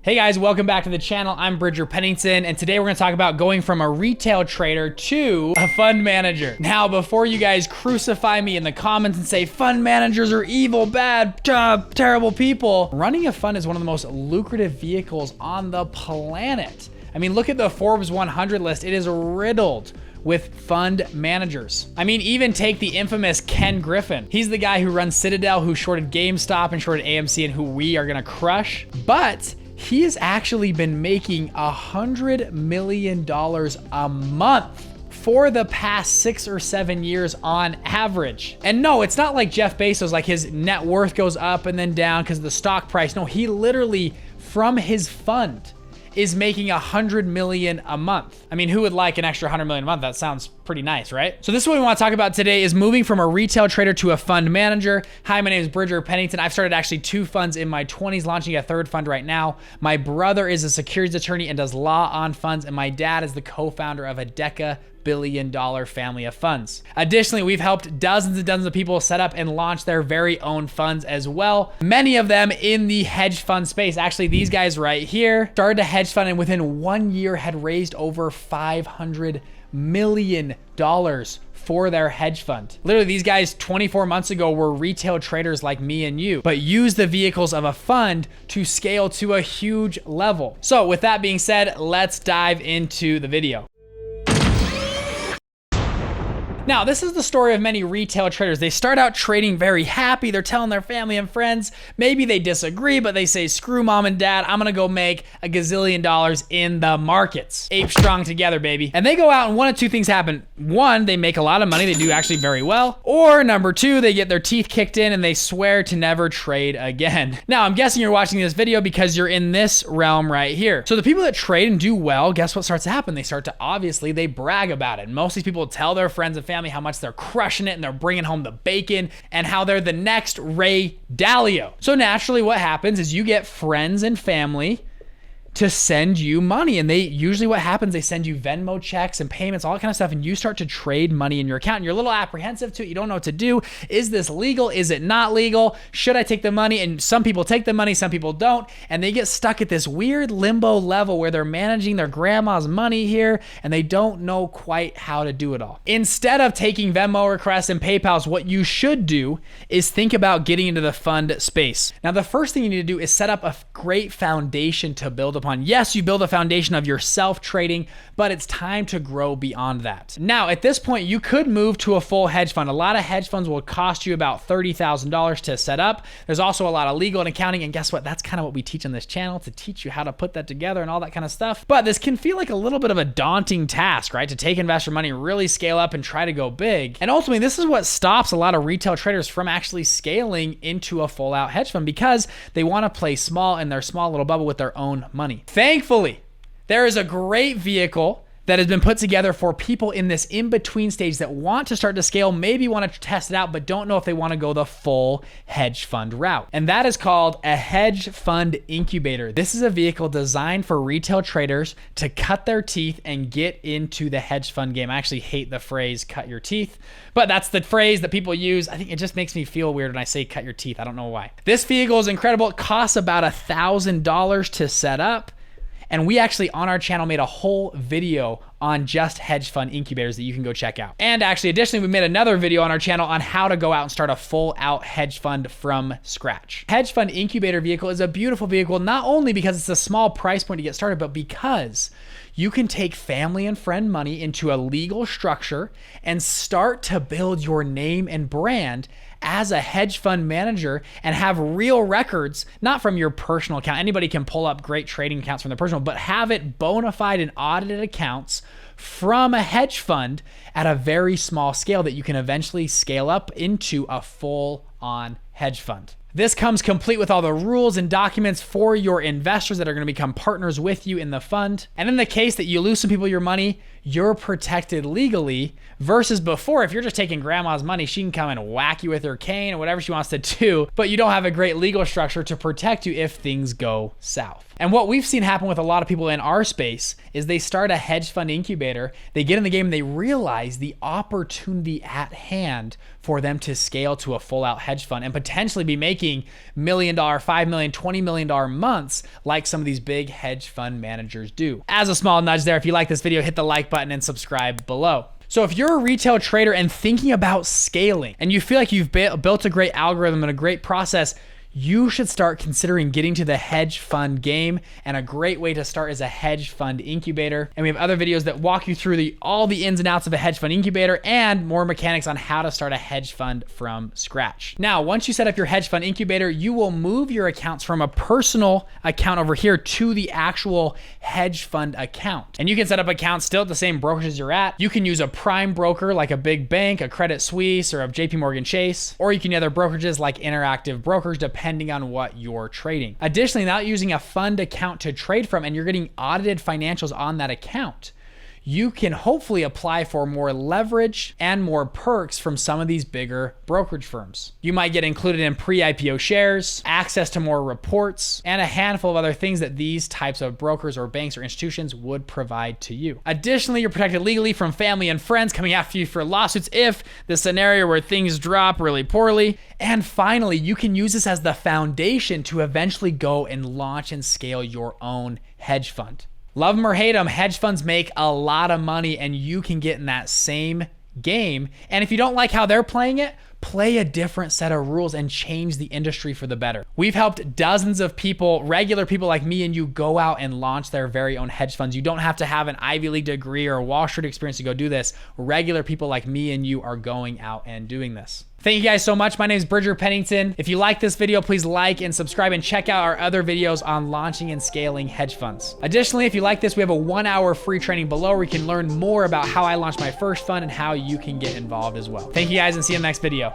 Hey guys, welcome back to the channel. I'm Pennington, and today we're gonna talk about going from a retail trader to a fund manager. Now, before you guys crucify me in the comments and say fund managers are evil, bad, terrible people, running a fund is one of the most lucrative vehicles on the planet. I mean, look at the Forbes 100 list. It is riddled with fund managers. I mean, even take the infamous Ken Griffin. He's the guy who runs Citadel, who shorted GameStop and shorted AMC, and who we are gonna crush. But he has actually been making $100 million a month for the past 6 or 7 years on average. And no, it's not like Jeff Bezos, like his net worth goes up and then down because of the stock price. No, he literally, from his fund, is making $100 million a month. I mean, who would like an extra $100 million a month? That sounds pretty nice, right? So this is what we want to talk about today, is moving from a retail trader to a fund manager. Hi, my name is Pennington. I've started actually 2 funds in my 20s, launching a 3rd fund right now. My brother is a securities attorney and does law on funds, and my dad is the co-founder of a billion-dollar family of funds. Additionally, we've helped dozens and dozens of people set up and launch their very own funds as well. Many of them in the hedge fund space. Actually, these guys right here started a hedge fund and within 1 year had raised over $500 million for their hedge fund. Literally, these guys 24 months ago were retail traders like me and you, but use the vehicles of a fund to scale to a huge level. So with that being said, let's dive into the video. Now, this is the story of many retail traders. They start out trading very happy. They're telling their family and friends. Maybe they disagree, but they say, screw mom and dad. I'm gonna go make a gazillion dollars in the markets. Ape strong together, baby. And they go out and one of 2 things happen. 1, they make a lot of money. They do actually very well. Or number 2, they get their teeth kicked in and they swear to never trade again. Now, I'm guessing you're watching this video because you're in this realm right here. So the people that trade and do well, guess what starts to happen? They start to, obviously, they brag about it. Most of these people tell their friends and family how much they're crushing it and they're bringing home the bacon and how they're the next Ray Dalio. So naturally what happens is you get friends and family to send you money, and they usually, what happens, they send you Venmo checks and payments, all that kind of stuff, and you start to trade money in your account and you're a little apprehensive to it. You don't know what to do. Is this legal? Is it not legal? Should I take the money? And some people take the money, some people don't, and they get stuck at this weird limbo level where they're managing their grandma's money here and they don't know quite how to do it all. Instead of taking Venmo requests and PayPals, what you should do is think about getting into the fund space. Now, the first thing you need to do is set up a great foundation to build upon. Yes, you build a foundation of yourself trading, but it's time to grow beyond that. Now, at this point, you could move to a full hedge fund. A lot of hedge funds will cost you about $30,000 to set up. There's also a lot of legal and accounting, and guess what? That's kind of what we teach on this channel, to teach you how to put that together and all that kind of stuff. But this can feel like a little bit of a daunting task, right? To take investor money, really scale up and try to go big. And ultimately, this is what stops a lot of retail traders from actually scaling into a full out hedge fund, because they want to play small in their small little bubble with their own money. Thankfully, there is a great vehicle that has been put together for people in this in-between stage that want to start to scale, maybe want to test it out, but don't know if they want to go the full hedge fund route. And that is called a hedge fund incubator. This is a vehicle designed for retail traders to cut their teeth and get into the hedge fund game. I actually hate the phrase cut your teeth, but that's the phrase that people use. I think it just makes me feel weird when I say cut your teeth. I don't know why. This vehicle is incredible. It costs about $1,000 to set up. And we actually on our channel made a whole video on just hedge fund incubators that you can go check out. And actually, additionally, we made another video on our channel on how to go out and start a full out hedge fund from scratch. Hedge fund incubator vehicle is a beautiful vehicle, not only because it's a small price point to get started, but because you can take family and friend money into a legal structure and start to build your name and brand as a hedge fund manager and have real records, not from your personal account. Anybody can pull up great trading accounts from their personal, but have it bona fide and audited accounts from a hedge fund at a very small scale that you can eventually scale up into a full-on hedge fund. This comes complete with all the rules and documents for your investors that are going to become partners with you in the fund. And in the case that you lose some people your money, you're protected legally, versus before, if you're just taking grandma's money, she can come and whack you with her cane or whatever she wants to do, but you don't have a great legal structure to protect you if things go south. And what we've seen happen with a lot of people in our space is they start a hedge fund incubator, they get in the game, and they realize the opportunity at hand for them to scale to a full out hedge fund and potentially be making $1 million, $5 million, $20 million months like some of these big hedge fund managers do. As a small nudge there, if you like this video, hit the like button and subscribe below. So if you're a retail trader and thinking about scaling and you feel like you've built a great algorithm and a great process, you should start considering getting to the hedge fund game. And a great way to start is a hedge fund incubator. And we have other videos that walk you through all the ins and outs of a hedge fund incubator and more mechanics on how to start a hedge fund from scratch. Now, once you set up your hedge fund incubator, you will move your accounts from a personal account over here to the actual hedge fund account. And you can set up accounts still at the same brokerages you're at. You can use a prime broker like a big bank, a Credit Suisse, or a JP Morgan Chase, or you can use other brokerages like Interactive Brokers, depending on what you're trading. Additionally, now using a fund account to trade from and you're getting audited financials on that account, you can hopefully apply for more leverage and more perks from some of these bigger brokerage firms. You might get included in pre-IPO shares, access to more reports, and a handful of other things that these types of brokers or banks or institutions would provide to you. Additionally, you're protected legally from family and friends coming after you for lawsuits if the scenario where things drop really poorly. And finally, you can use this as the foundation to eventually go and launch and scale your own hedge fund. Love them or hate them, hedge funds make a lot of money and you can get in that same game. And if you don't like how they're playing it, play a different set of rules and change the industry for the better. We've helped dozens of people, regular people like me and you, go out and launch their very own hedge funds. You don't have to have an Ivy League degree or a Wall Street experience to go do this. Regular people like me and you are going out and doing this. Thank you guys so much. My name is Bridger Pennington. If you like this video, please like and subscribe and check out our other videos on launching and scaling hedge funds. Additionally, if you like this, we have a 1-hour free training below where you can learn more about how I launched my first fund and how you can get involved as well. Thank you guys and see you in the next video.